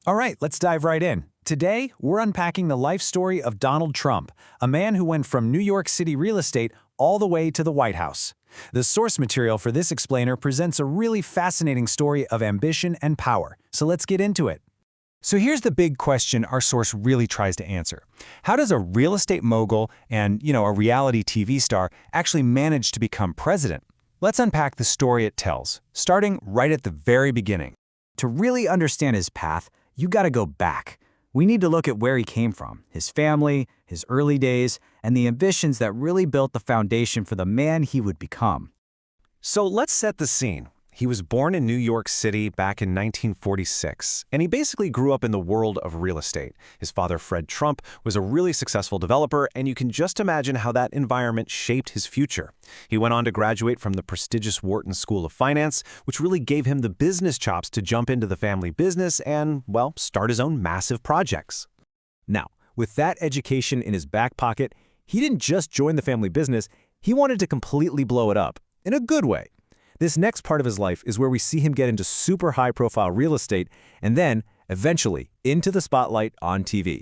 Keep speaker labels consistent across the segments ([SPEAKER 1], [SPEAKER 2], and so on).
[SPEAKER 1] All right, let's dive right in. Today, we're unpacking the life story of Donald Trump, a man who went from New York City real estate all the way to the White House. The source material for this explainer presents a really fascinating story of ambition and power, so let's get into it.
[SPEAKER 2] So here's the big question our source really tries to answer. How does a real estate mogul and, a reality TV star actually manage to become president? Let's unpack the story it tells, starting right at the very beginning.
[SPEAKER 1] To really understand his path, you gotta go back. We need to look at where he came from, his family, his early days, and the ambitions that really built the foundation for the man he would become.
[SPEAKER 3] So let's set the scene. He was born in New York City back in 1946, and he basically grew up in the world of real estate. His father, Fred Trump, was a really successful developer, and you can just imagine how that environment shaped his future. He went on to graduate from the prestigious Wharton School of Finance, which really gave him the business chops to jump into the family business and, well, start his own massive projects.
[SPEAKER 4] Now, with that education in his back pocket, he didn't just join the family business, he wanted to completely blow it up, in a good way. This next part of his life is where we see him get into super high-profile real estate and then, eventually, into the spotlight on TV.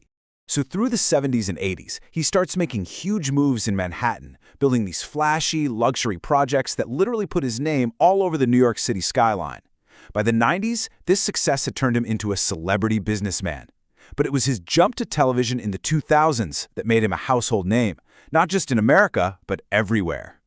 [SPEAKER 4] So through the 70s and 80s, he starts making huge moves in Manhattan, building these flashy, luxury projects that literally put his name all over the New York City skyline. By the 90s, this success had turned him into a celebrity businessman. But it was his jump to television in the 2000s that made him a household name, not just in America, but everywhere.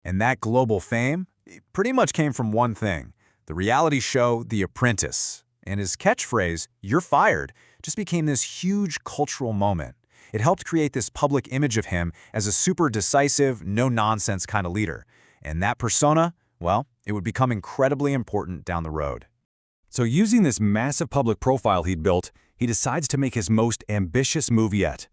[SPEAKER 1] And that global fame? It pretty much came from one thing, the reality show The Apprentice. And his catchphrase, "You're fired," just became this huge cultural moment. It helped create this public image of him as a super decisive, no-nonsense kind of leader. And that persona, well, it would become incredibly important down the road.
[SPEAKER 2] So using this massive public profile he'd built, he decides to make his most ambitious move yet.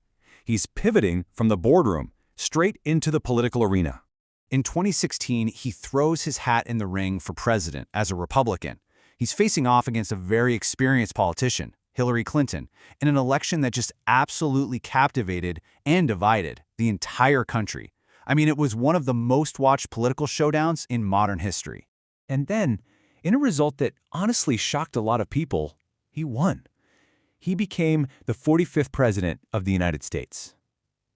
[SPEAKER 2] He's pivoting from the boardroom straight into the political arena.
[SPEAKER 1] In 2016, he throws his hat in the ring for president as a Republican. He's facing off against a very experienced politician, Hillary Clinton, in an election that just absolutely captivated and divided the entire country. I mean, it was one of the most watched political showdowns in modern history.
[SPEAKER 4] And then, in a result that honestly shocked a lot of people, he won. He became the 45th president of the United States.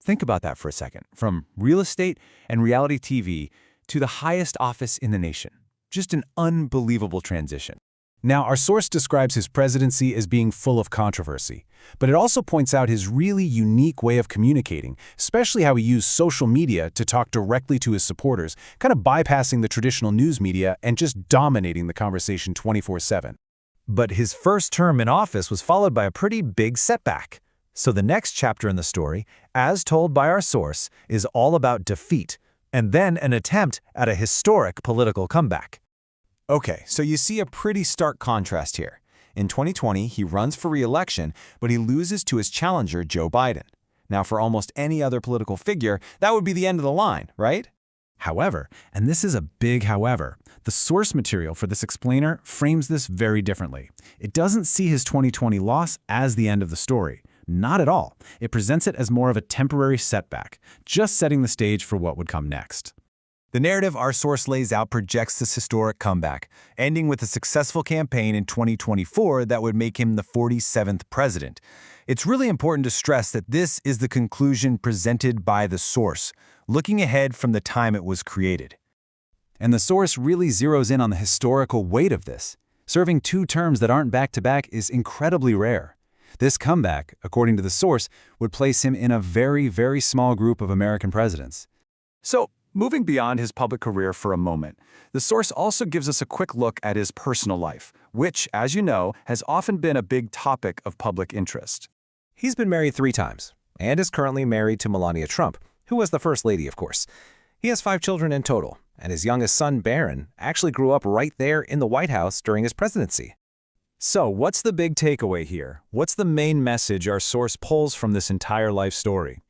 [SPEAKER 4] Think about that for a second. From real estate and reality TV to the highest office in the nation. Just an unbelievable transition.
[SPEAKER 2] Now, our source describes his presidency as being full of controversy, but it also points out his really unique way of communicating, especially how he used social media to talk directly to his supporters, kind of bypassing the traditional news media and just dominating the conversation 24/7.
[SPEAKER 1] But his first term in office was followed by a pretty big setback. So the next chapter in the story, as told by our source, is all about defeat, and then an attempt at a historic political comeback.
[SPEAKER 2] Okay, so you see a pretty stark contrast here. In 2020, he runs for re-election, but he loses to his challenger, Joe Biden. Now, for almost any other political figure, that would be the end of the line, right?
[SPEAKER 1] However, and this is a big however, the source material for this explainer frames this very differently. It doesn't see his 2020 loss as the end of the story. Not at all. It presents it as more of a temporary setback, just setting the stage for what would come next. The narrative our source lays out projects this historic comeback, ending with a successful campaign in 2024 that would make him the 47th president. It's really important to stress that this is the conclusion presented by the source, looking ahead from the time it was created. And the source really zeroes in on the historical weight of this. Serving 2 terms that aren't back-to-back is incredibly rare. This comeback, according to the source, would place him in a very, very small group of American presidents. So, moving beyond his public career for a moment, the source also gives us a quick look at his personal life, which, as you know, has often been a big topic of public interest.
[SPEAKER 3] He's been married 3 times, and is currently married to Melania Trump, who was the First Lady, of course. He has 5 children in total, and his youngest son, Barron, actually grew up right there in the White House during his presidency.
[SPEAKER 1] So, what's the big takeaway here? What's the main message our source pulls from this entire life story?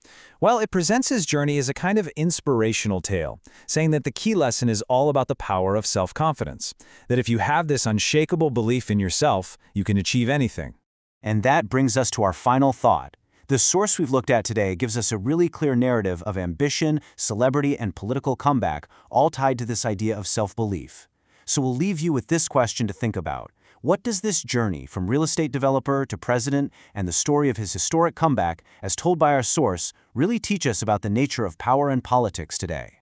[SPEAKER 1] Well, it presents his journey as a kind of inspirational tale, saying that the key lesson is all about the power of self-confidence, that if you have this unshakable belief in yourself, you can achieve anything. And that brings us to our final thought. The source we've looked at today gives us a really clear narrative of ambition, celebrity, and political comeback, all tied to this idea of self-belief. So we'll leave you with this question to think about.
[SPEAKER 2] What does this journey from real estate developer to president and the story of his historic comeback, as told by our source, really teach us about the nature of power and politics today?